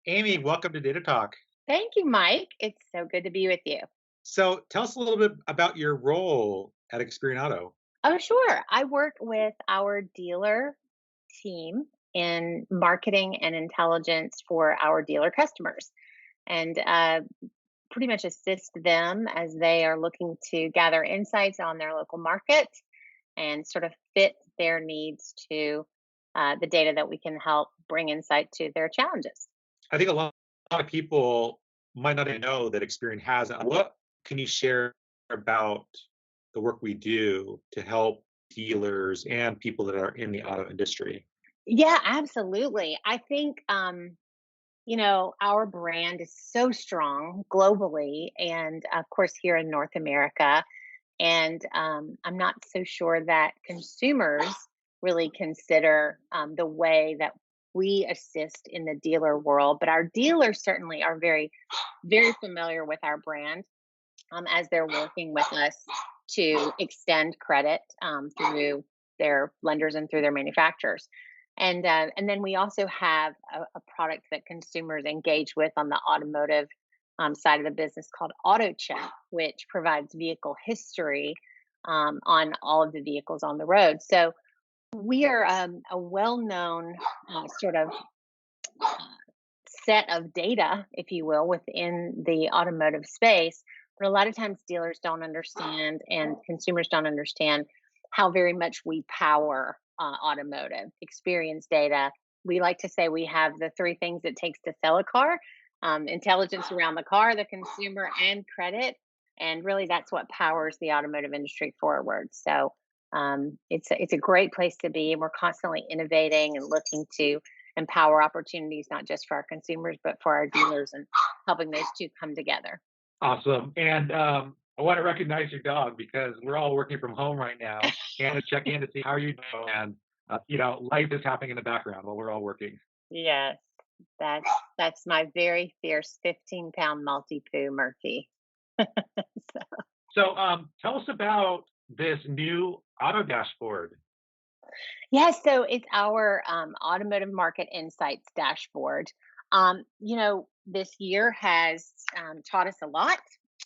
Amy, welcome to Data Talk. Thank you, Mike. It's so good to be with you. So tell us a little bit about your role at Experian Auto. Oh, sure. I work with our dealer team in marketing and intelligence for our dealer customers and pretty much assist them as they are looking to gather insights on their local market and sort of fit their needs to the data that we can help bring insight to their challenges. I think a lot of people might not even know that Experian has it. What can you share about the work we do to help dealers and people that are in the auto industry? Yeah, absolutely. I think our brand is so strong globally and, of course, here in North America. And I'm not so sure that consumers really consider the way that we assist in the dealer world. But our dealers certainly are very, very familiar with our brand as they're working with us to extend credit through their lenders and through their manufacturers. And then we also have a product that consumers engage with on the automotive side of the business called Auto Check, which provides vehicle history on all of the vehicles on the road. So we are a well-known sort of uh, set of data, if you will, within the automotive space. But a lot of times dealers don't understand and consumers don't understand how very much we power automotive experience data. We like to say we have the three things it takes to sell a car: intelligence around the car, the consumer, and credit. And really, that's what powers the automotive industry forward. So it's a great place to be, and we're constantly innovating and looking to empower opportunities not just for our consumers but for our dealers and helping those two come together. Awesome. And I want to recognize your dog because we're all working from home right now and to check in to see how you're doing. And, life is happening in the background while we're all working. Yes, that's my very fierce 15-pound Maltipoo Murphy. So, tell us about this new auto dashboard. Yes, so it's our automotive market insights dashboard. This year has taught us a lot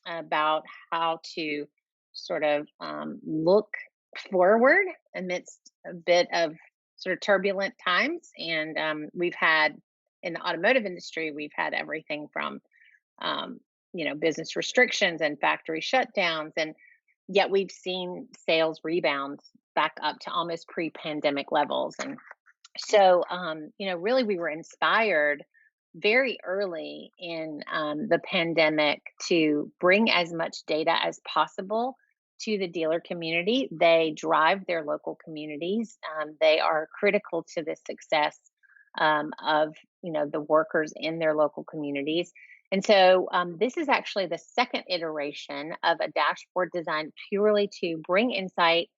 about how to sort of look forward amidst a bit of sort of turbulent times. And we've had in the automotive industry, we've had everything from business restrictions and factory shutdowns, and yet we've seen sales rebound back up to almost pre-pandemic levels. And so, really, we were inspired very early in the pandemic to bring as much data as possible to the dealer community. They drive their local communities. They are critical to the success of the workers in their local communities. And so, this is actually the second iteration of a dashboard designed purely to bring insight,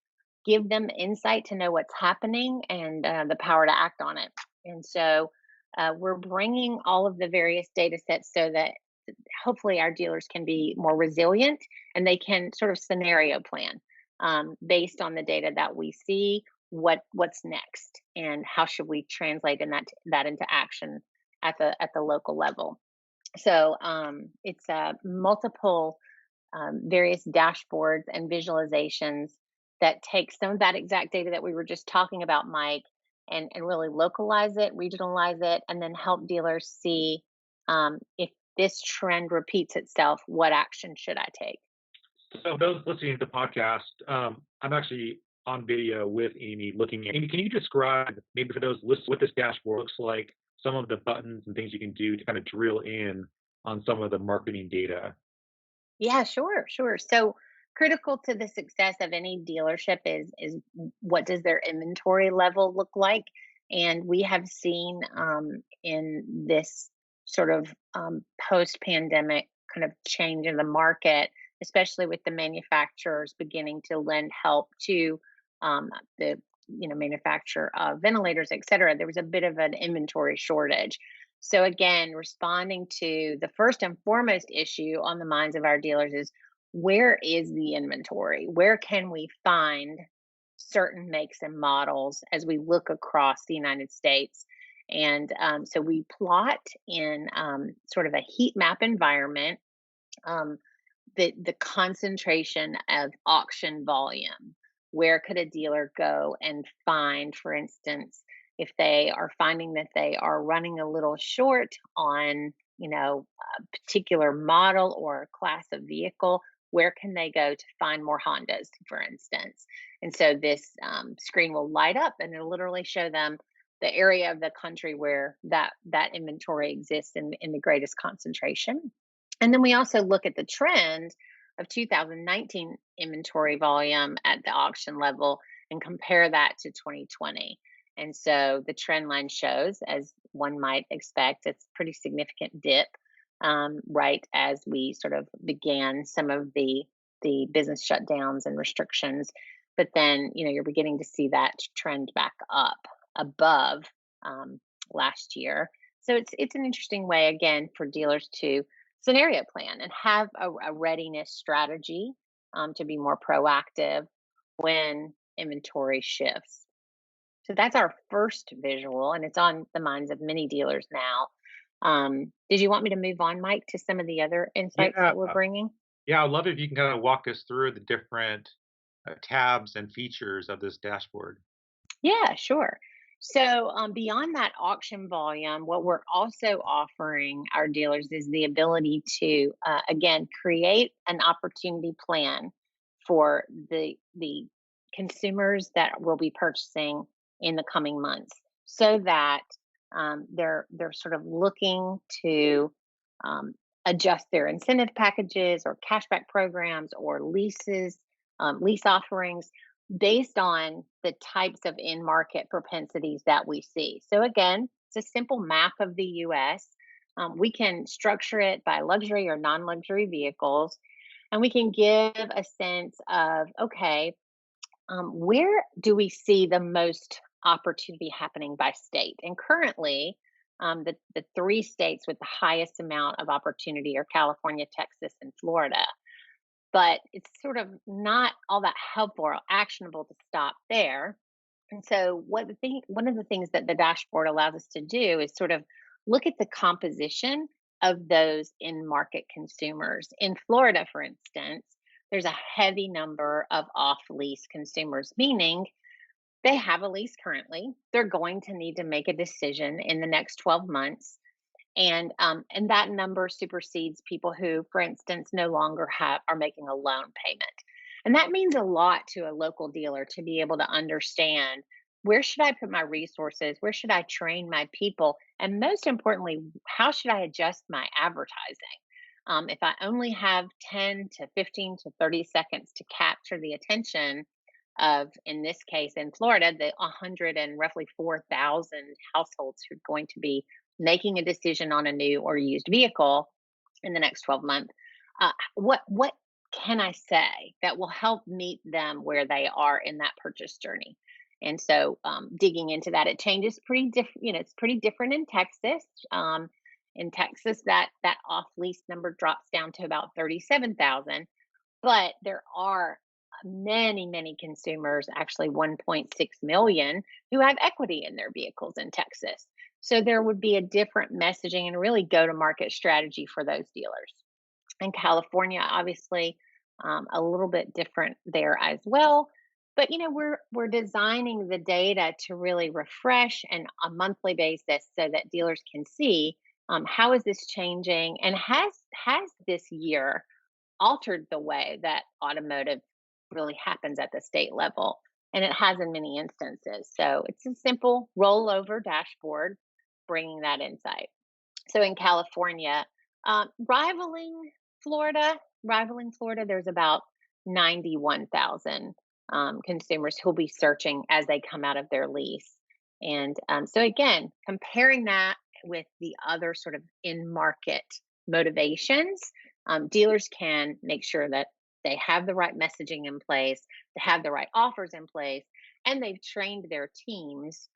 give them insight to know what's happening and the power to act on it. And so we're bringing all of the various data sets so that hopefully our dealers can be more resilient and they can sort of scenario plan based on the data that we see. What's next, and how should we translate that into action at the local level? So it's multiple various dashboards and visualizations that take some of that exact data that we were just talking about, Mike, and really localize it, regionalize it, and then help dealers see if this trend repeats itself, what action should I take? So, those listening to the podcast, I'm actually on video with Amy looking at. Amy, can you describe, maybe for those lists, what this dashboard looks like, some of the buttons and things you can do to kind of drill in on some of the marketing data? Yeah, sure, sure. So critical to the success of any dealership is what does their inventory level look like? And we have seen in this sort of post-pandemic kind of change in the market, especially with the manufacturers beginning to lend help to the manufacture of ventilators, et cetera. There was a bit of an inventory shortage. So again, responding to the first and foremost issue on the minds of our dealers is where is the inventory? Where can we find certain makes and models as we look across the United States? And so we plot in sort of a heat map environment um, the concentration of auction volume. Where could a dealer go and find, for instance, if they are finding that they are running a little short on, a particular model or class of vehicle, where can they go to find more Hondas, for instance? And so this screen will light up and it'll literally show them the area of the country where that inventory exists in the greatest concentration. And then we also look at the trend of 2019 inventory volume at the auction level and compare that to 2020. And so the trend line shows, as one might expect, it's a pretty significant dip right as we sort of began some of the business shutdowns and restrictions. But then, you're beginning to see that trend back up above um, last year. So it's an interesting way again for dealers to scenario plan and have a readiness strategy to be more proactive when inventory shifts. So that's our first visual, and it's on the minds of many dealers now. Did you want me to move on, Mike, to some of the other insights Yeah, that we're bringing? yeah, I'd love if you can kind of walk us through the different tabs and features of this dashboard. Yeah, sure. So, beyond that auction volume, what we're also offering our dealers is the ability to, again, create an opportunity plan for the consumers that will be purchasing in the coming months, so that they're sort of looking to um, adjust their incentive packages or cashback programs or lease offerings based on the types of in market propensities that we see. So, again, it's a simple map of the US. We can structure it by luxury or non luxury vehicles, and we can give a sense of okay, where do we see the most opportunity happening by state? And currently, the three states with the highest amount of opportunity are California, Texas, and Florida, but it's sort of not all that helpful or actionable to stop there. And so one of the things that the dashboard allows us to do is sort of look at the composition of those in market consumers. In Florida, for instance, there's a heavy number of off lease consumers, meaning they have a lease currently. They're going to need to make a decision in the next 12 months, and that number supersedes people who, for instance, no longer have are making a loan payment. And that means a lot to a local dealer to be able to understand, where should I put my resources, where should I train my people, and most importantly, how should I adjust my advertising. If I only have 10 to 15 to 30 seconds to capture the attention of, in this case in Florida, the 100 and roughly 4,000 households who are going to be making a decision on a new or used vehicle in the next 12 months, what can I say that will help meet them where they are in that purchase journey? And so, digging into that, it changes pretty different. It's pretty different in Texas. In Texas, that off lease number drops down to about 37,000, but there are many consumers, actually 1.6 million, who have equity in their vehicles in Texas. So there would be a different messaging and really go to market strategy for those dealers. In California, obviously, a little bit different there as well. But we're designing the data to really refresh and a monthly basis so that dealers can see, how is this changing, and has this year altered the way that automotive really happens at the state level. And it has in many instances. So it's a simple rollover dashboard bringing that insight. So in California, rivaling Florida, there's about 91,000 consumers who'll be searching as they come out of their lease. And so again, comparing that with the other sort of in market motivations, dealers can make sure that they have the right messaging in place, they have the right offers in place, and they've trained their teams,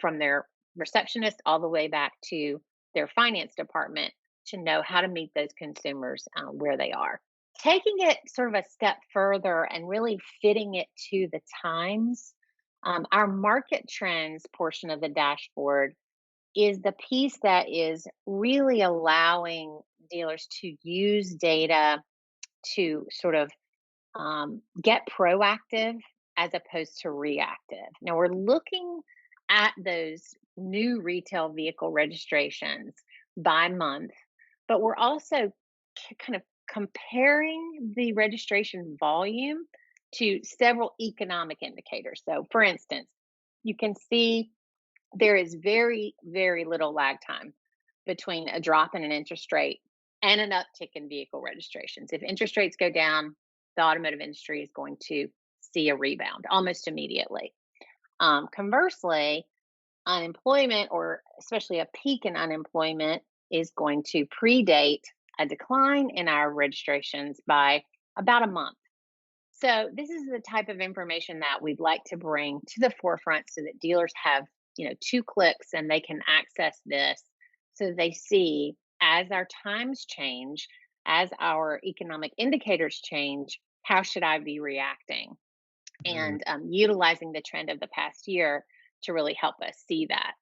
from their receptionist all the way back to their finance department, to know how to meet those consumers where they are. Taking it sort of a step further and really fitting it to the times, our market trends portion of the dashboard is the piece that is really allowing dealers to use data to sort of get proactive as opposed to reactive. Now we're looking at those new retail vehicle registrations by month, but we're also kind of comparing the registration volume to several economic indicators. So, for instance, you can see there is very, very little lag time between a drop in an interest rate and an uptick in vehicle registrations. If interest rates go down, the automotive industry is going to see a rebound almost immediately. Conversely, unemployment, or especially a peak in unemployment, is going to predate a decline in our registrations by about a month. So this is the type of information that we'd like to bring to the forefront so that dealers have, two clicks and they can access this so they see as our times change, as our economic indicators change, how should I be reacting? Mm, And utilizing the trend of the past year to really help us see that.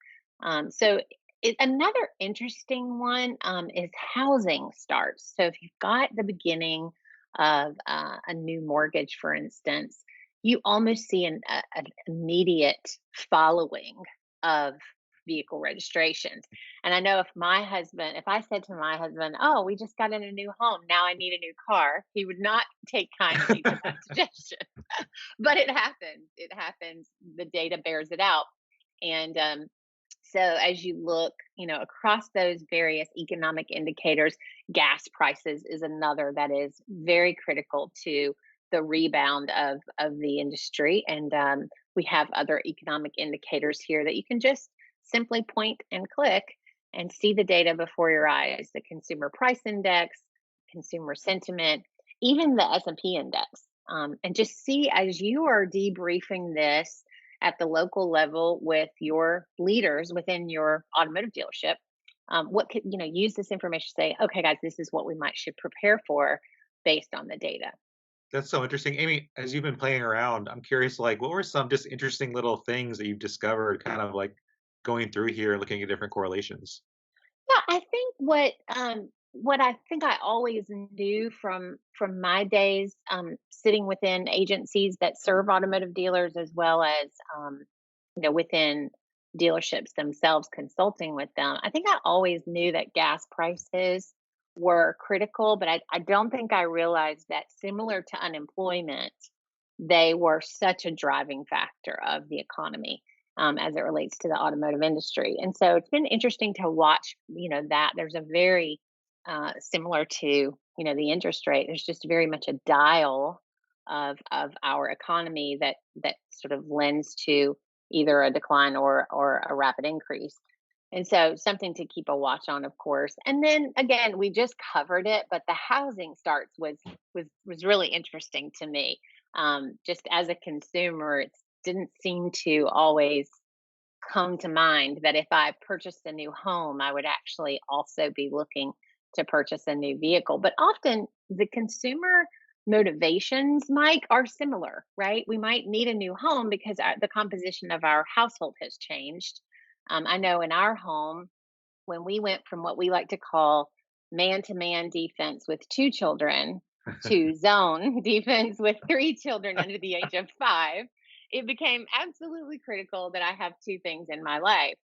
Another interesting one is housing starts. So if you've got the beginning of a new mortgage, for instance, you almost see an immediate following of vehicle registrations. And I know if I said to my husband, "Oh, we just got in a new home, now I need a new car," he would not take kindly to that suggestion. But it happens. It happens. The data bears it out. And so as you look, across those various economic indicators, gas prices is another that is very critical to the rebound of the industry. And we have other economic indicators here that you can just simply point and click and see the data before your eyes. The consumer price index, consumer sentiment, even the S&P index. And just see as you are debriefing this at the local level with your leaders within your automotive dealership, what could use this information to say, okay, guys, this is what we might should prepare for based on the data. that's so interesting. Amy, as you've been playing around, I'm curious, like, what were some just interesting little things that you've discovered kind of like going through here and looking at different correlations? Yeah, I think what I think I always knew from my days sitting within agencies that serve automotive dealers as well as within dealerships themselves consulting with them. I think I always knew that gas prices were critical, but I don't think I realized that similar to unemployment, they were such a driving factor of the economy as it relates to the automotive industry. And so it's been interesting to watch, that there's a very similar to, the interest rate. There's just very much a dial of our economy that sort of lends to either a decline or a rapid increase. And so something to keep a watch on, of course. And then again, we just covered it, but the housing starts was really interesting to me. Just as a consumer, it didn't seem to always come to mind that if I purchased a new home, I would actually also be looking to purchase a new vehicle. But often the consumer motivations, Mike, are similar, right? We might need a new home because the composition of our household has changed. I know in our home, when we went from what we like to call man to man defense with two children to zone defense with three children under the age of five, it became absolutely critical that I have two things in my life: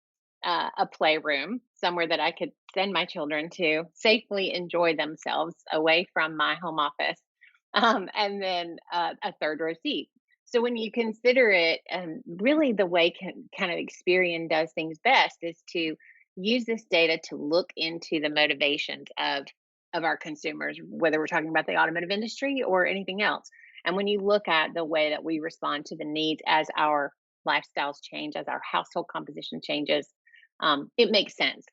a playroom, somewhere that I could send my children to safely enjoy themselves away from my home office, and then a third row seat. So when you consider it, really the way kind of Experian does things best is to use this data to look into the motivations of our consumers, whether we're talking about the automotive industry or anything else. And when you look at the way that we respond to the needs as our lifestyles change, as our household composition changes, it makes sense.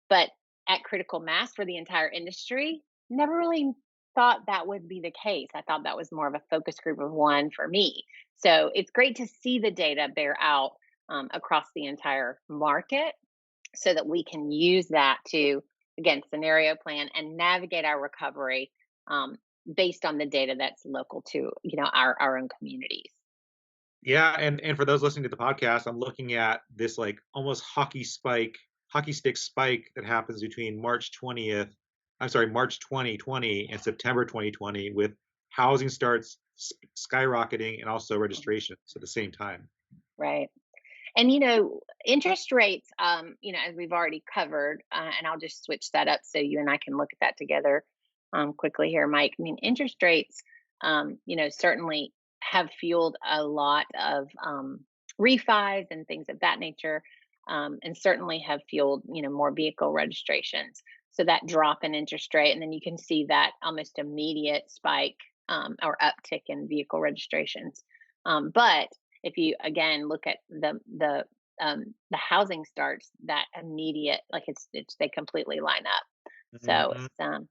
But at critical mass for the entire industry, never really thought that would be the case. I thought that was more of a focus group of one for me. So it's great to see the data bear out across the entire market so that we can use that to, again, scenario plan and navigate our recovery um, based on the data that's local to our own communities. Yeah, and for those listening to the podcast, I'm looking at this like almost hockey spike hockey stick spike that happens between March 2020 and September 2020 with housing starts skyrocketing and also registrations at the same time. Right. And interest rates, as we've already covered, and I'll just switch that up so you and I can look at that together quickly here, Mike. I mean, interest rates, certainly have fueled a lot of refis and things of that nature, and certainly have fueled, more vehicle registrations. So that drop in interest rate, and then you can see that almost immediate spike or uptick in vehicle registrations. But if you again look at the housing starts, that immediate, like it's they completely line up. So Mhm.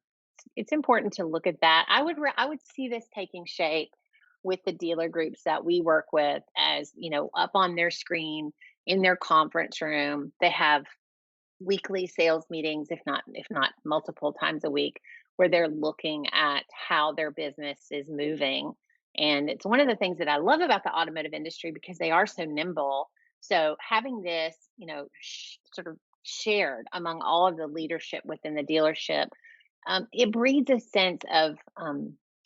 it's important to look at that. I would see this taking shape with the dealer groups that we work with, as up on their screen in their conference room. They have weekly sales meetings, if not multiple times a week, where they're looking at how their business is moving. And it's one of the things that I love about the automotive industry, because they are so nimble. So having this, sort of shared among all of the leadership within the dealership, it breeds a sense of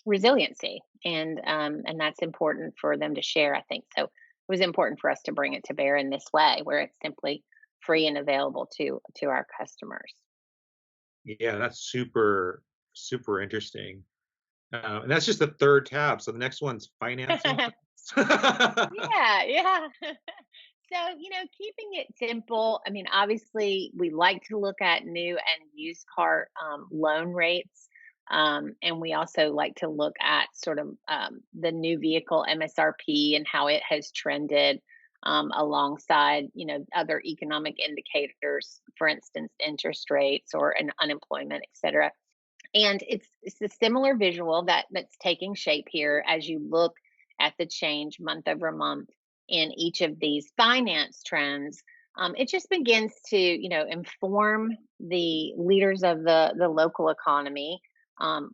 resiliency, and that's important for them to share, I think. So it was important for us to bring it to bear in this way, where it's simply free and available to our customers. Yeah, that's super, super interesting. And that's just the third tab. So the next one's financing trends. Yeah, yeah. So, keeping it simple. I mean, obviously, we like to look at new and used car loan rates. And we also like to look at sort of the new vehicle MSRP and how it has trended alongside, other economic indicators, for instance, interest rates or an unemployment, et cetera. And it's a similar visual that's taking shape here as you look at the change month over month in each of these finance trends. It just begins to inform the leaders of the local economy,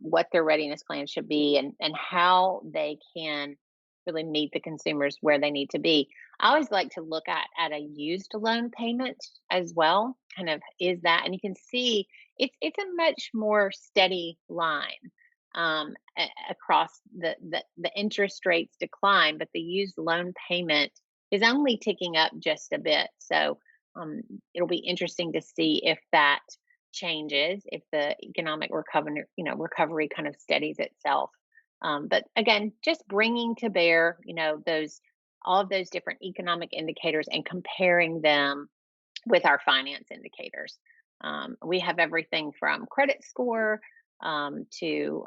what their readiness plan should be, and how they can really meet the consumers where they need to be. I always like to look at a used loan payment as well. Kind of is that, and you can see it's a much more steady line across the interest rates decline, but the used loan payment is only ticking up just a bit. So it'll be interesting to see if that changes, if the economic recovery kind of steadies itself. But again, just bringing to bear, those all of those different economic indicators and comparing them with our finance indicators. We have everything from credit score to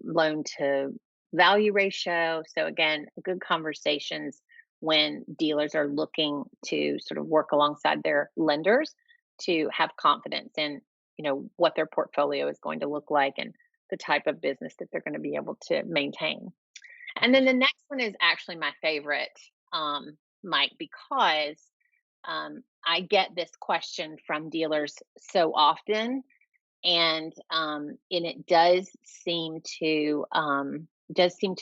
loan to value ratio. So, again, good conversations when dealers are looking to sort of work alongside their lenders to have confidence in, what their portfolio is going to look like and the type of business that they're going to be able to maintain. And then the next one is actually my favorite, Mike, because I get this question from dealers so often, and it does seem to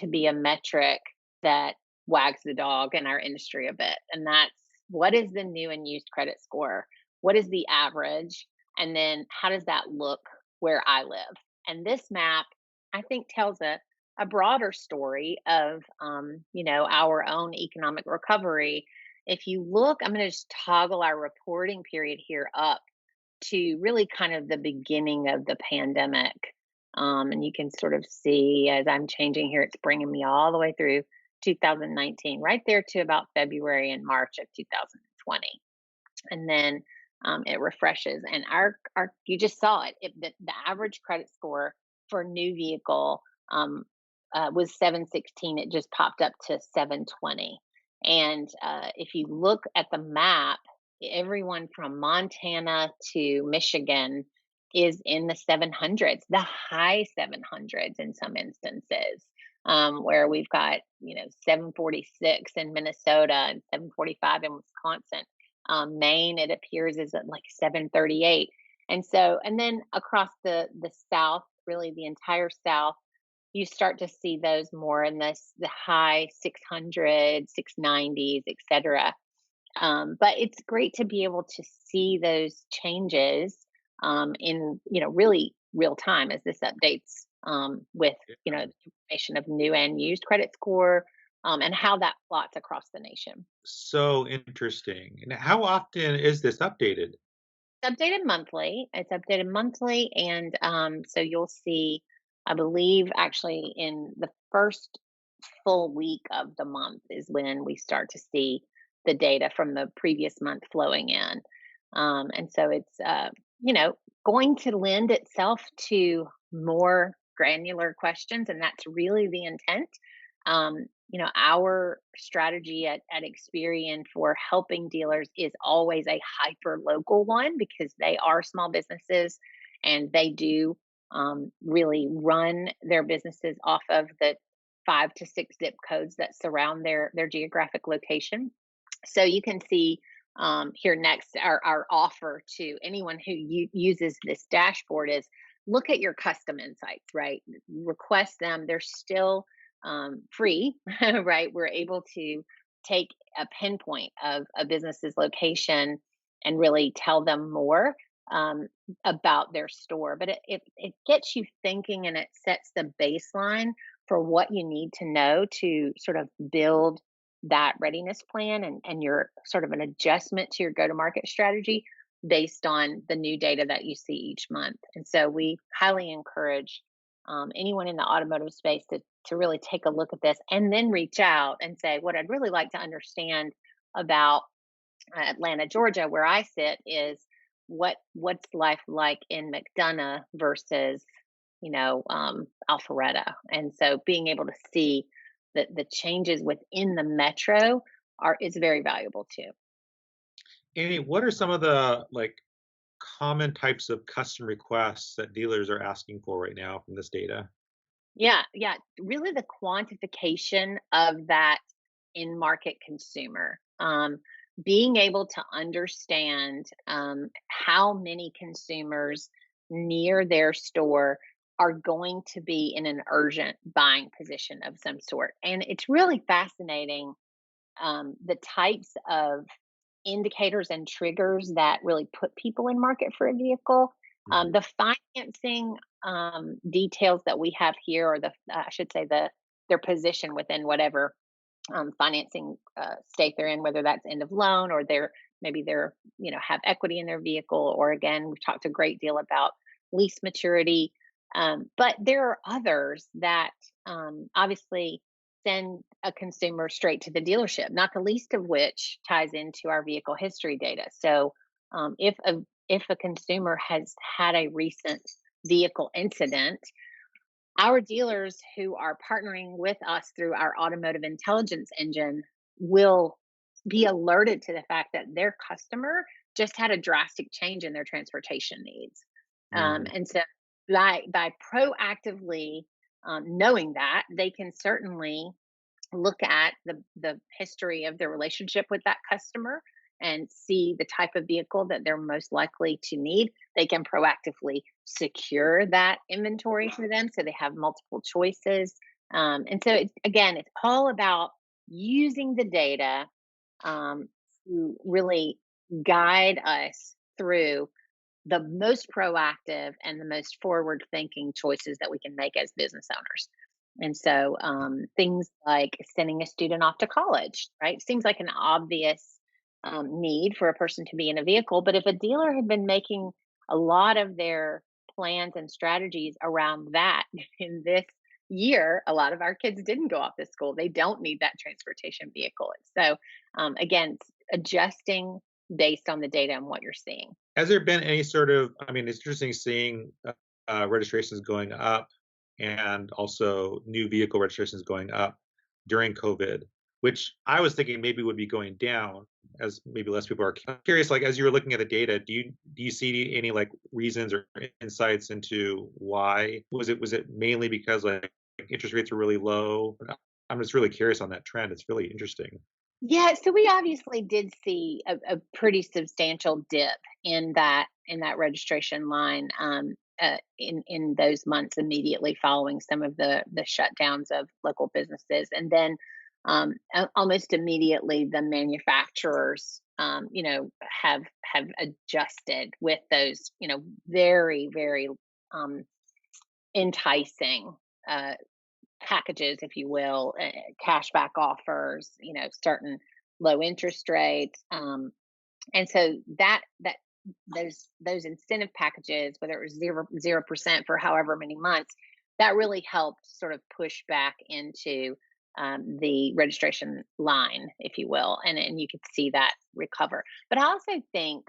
be a metric that wags the dog in our industry a bit, and that's, what is the new and used credit score? What is the average? And then how does that look where I live? And this map, I think, tells a broader story of our own economic recovery. If you look, I'm going to just toggle our reporting period here up to really kind of the beginning of the pandemic. And you can sort of see, as I'm changing here, it's bringing me all the way through 2019, right there to about February and March of 2020. And then it refreshes. And our you just saw the average credit score for a new vehicle was 716. It just popped up to 720. And if you look at the map, everyone from Montana to Michigan is in the 700s, the high 700s in some instances, where we've got 746 in Minnesota and 745 in Wisconsin. Maine, it appears, is at like 738. And then across the South, really the entire South, you start to see those more in the high 600s, 690s, etc. But it's great to be able to see those changes in really real time as this updates with Yeah. information of new and used credit score and how that plots across the nation. So interesting. And how often is this updated? It's updated monthly, and so you'll see, I believe, actually in the first full week of the month is when we start to see the data from the previous month flowing in. And so it's, going to lend itself to more granular questions, and that's really the intent. Our strategy at Experian for helping dealers is always a hyper local one because they are small businesses and they do really run their businesses off of the 5 to 6 zip codes that surround their geographic location. So you can see here next our offer to anyone who uses this dashboard is look at your custom insights, right? Request them. They're still free, right? We're able to take a pinpoint of a business's location and really tell them more um, about their store. But it gets you thinking and it sets the baseline for what you need to know to sort of build that readiness plan and your sort of an adjustment to your go to market strategy based on the new data that you see each month. And so we highly encourage anyone in the automotive space to really take a look at this and then reach out and say, what I'd really like to understand about Atlanta, Georgia, where I sit, is what's life like in McDonough versus Alpharetta, and so being able to see the changes within the metro are is very valuable too. Amy, what are some of the common types of custom requests that dealers are asking for right now from this data? Yeah, yeah, really the quantification of that in market consumer. Being able to understand how many consumers near their store are going to be in an urgent buying position of some sort. And it's really fascinating the types of indicators and triggers that really put people in market for a vehicle. Mhm. The financing details that we have here, or I should say their position within whatever financing state they're in, whether that's end of loan or they're have equity in their vehicle, or again we've talked a great deal about lease maturity. But there are others that obviously send a consumer straight to the dealership, not the least of which ties into our vehicle history data. So if a consumer has had a recent vehicle incident, our dealers who are partnering with us through our automotive intelligence engine will be alerted to the fact that their customer just had a drastic change in their transportation needs. Mhm. And so by proactively knowing that, they can certainly look at the history of their relationship with that customer and see the type of vehicle that they're most likely to need. They can proactively secure that inventory for them so they have multiple choices. And so, again, it's all about using the data um, to really guide us through the most proactive and the most forward thinking choices that we can make as business owners. And so things like sending a student off to college, right? Seems like an obvious need for a person to be in a vehicle. But if a dealer had been making a lot of their plans and strategies around that in this year, a lot of our kids didn't go off to school. They don't need that transportation vehicle. So, again, adjusting based on the data and what you're seeing. Has there been any sort of, I mean, it's interesting seeing registrations going up and also new vehicle registrations going up during COVID, which I was thinking maybe would be going down as maybe less people are curious. Like, as you were looking at the data, do you see any reasons or insights into why? Was it mainly because interest rates were really low? I'm just really curious on that trend. It's really interesting. Yeah, so we obviously did see a pretty substantial dip in that registration line in those months immediately following some of the shutdowns of local businesses, and then almost immediately the manufacturers, have adjusted with those, very, very um, enticing uh, packages, if you will, cashback offers, certain low interest rates. And so that those incentive packages, whether it was 0% for however many months, that really helped sort of push back into the registration line, if you will, and you could see that recover. But I also think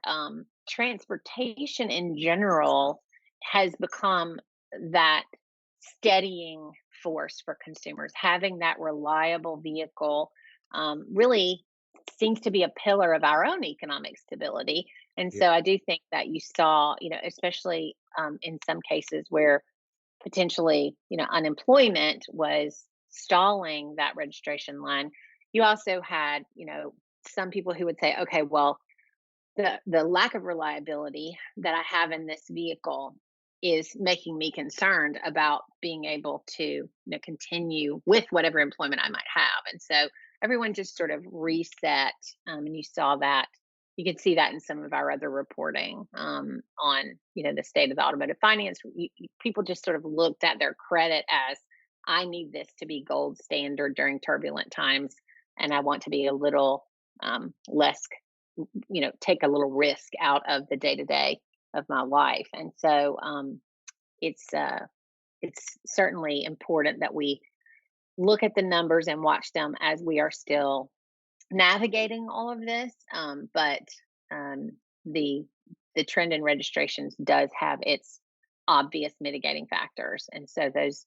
transportation in general has become that steadying force for consumers. Having that reliable vehicle really seems to be a pillar of our own economic stability. And Yeah. so I do think that you saw, especially in some cases where potentially, unemployment was stalling that registration line. You also had, some people who would say, okay, well, the lack of reliability that I have in this vehicle is making me concerned about being able to, continue with whatever employment I might have. And so everyone just sort of reset, and you saw that. You could see that in some of our other reporting on, the state of the automotive finance. People just sort of looked at their credit as, I need this to be gold standard during turbulent times, and I want to be a little less, take a little risk out of the day to day of my life. And so it's uh, it's certainly important that we look at the numbers and watch them as we are still navigating all of this. But um, the the trend in registrations does have its obvious mitigating factors, and so those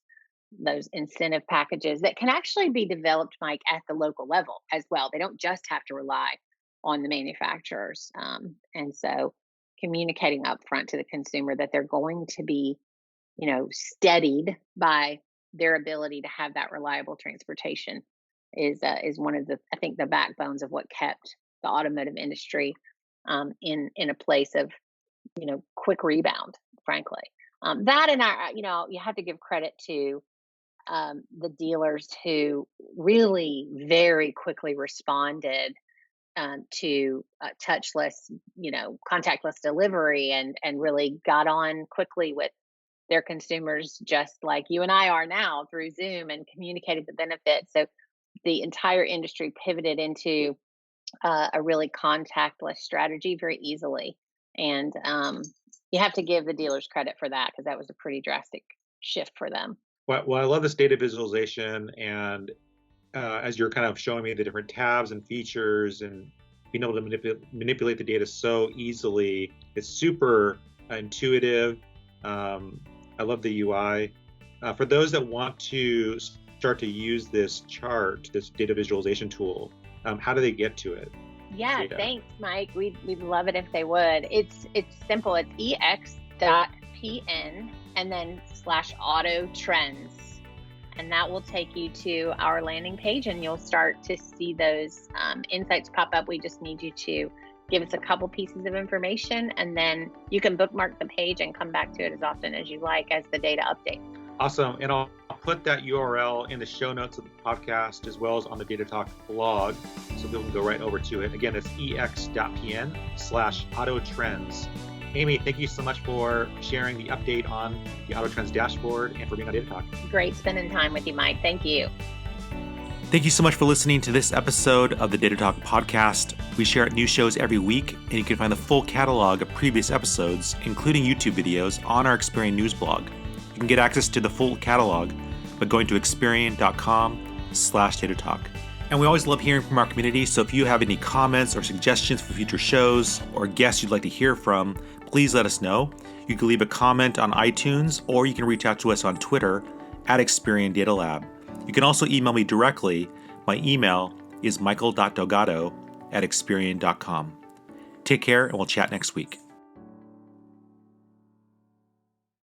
incentive packages that can actually be developed, Mike, at the local level as well. They don't just have to rely on the manufacturers. And so communicating upfront to the consumer that they're going to be, steadied by their ability to have that reliable transportation is one of the, I think, the backbones of what kept the automotive industry in a place of, quick rebound, frankly. That and I, you have to give credit to the dealers who really very quickly responded to touchless, contactless delivery, and really got on quickly with their consumers, just like you and I are now through Zoom, and communicated the benefits. So the entire industry pivoted into a really contactless strategy very easily. And you have to give the dealers credit for that, because that was a pretty drastic shift for them. Well, I love this data visualization, and as you're kind of showing me the different tabs and features and being able to manipulate the data so easily, it's super intuitive. I love the UI. For those that want to start to use this chart, this data visualization tool, how do they get to it? Yeah, Data. thanks, Mike. We'd love it if they would. It's simple. It's ex.pn and then /auto trends, and that will take you to our landing page, and you'll start to see those insights pop up. We just need you to give us a couple pieces of information, and then you can bookmark the page and come back to it as often as you like as the data updates. Awesome. And I'll put that URL in the show notes of the podcast, as well as on the Data Talk blog, so people can go right over to it. Again, it's ex.pn/auto trends. Amy, thank you so much for sharing the update on the Auto Trends dashboard and for being on Data Talk. Great spending time with you, Mike. Thank you. Thank you so much for listening to this episode of the Data Talk podcast. We share new shows every week, and you can find the full catalog of previous episodes, including YouTube videos, on our Experian news blog. You can get access to the full catalog by going to experian.com/datatalk. And we always love hearing from our community, so if you have any comments or suggestions for future shows or guests you'd like to hear from, please let us know. You can leave a comment on iTunes, or you can reach out to us on Twitter at Experian Data Lab. You can also email me directly. My email is michael.delgado@experian.com. Take care, and we'll chat next week.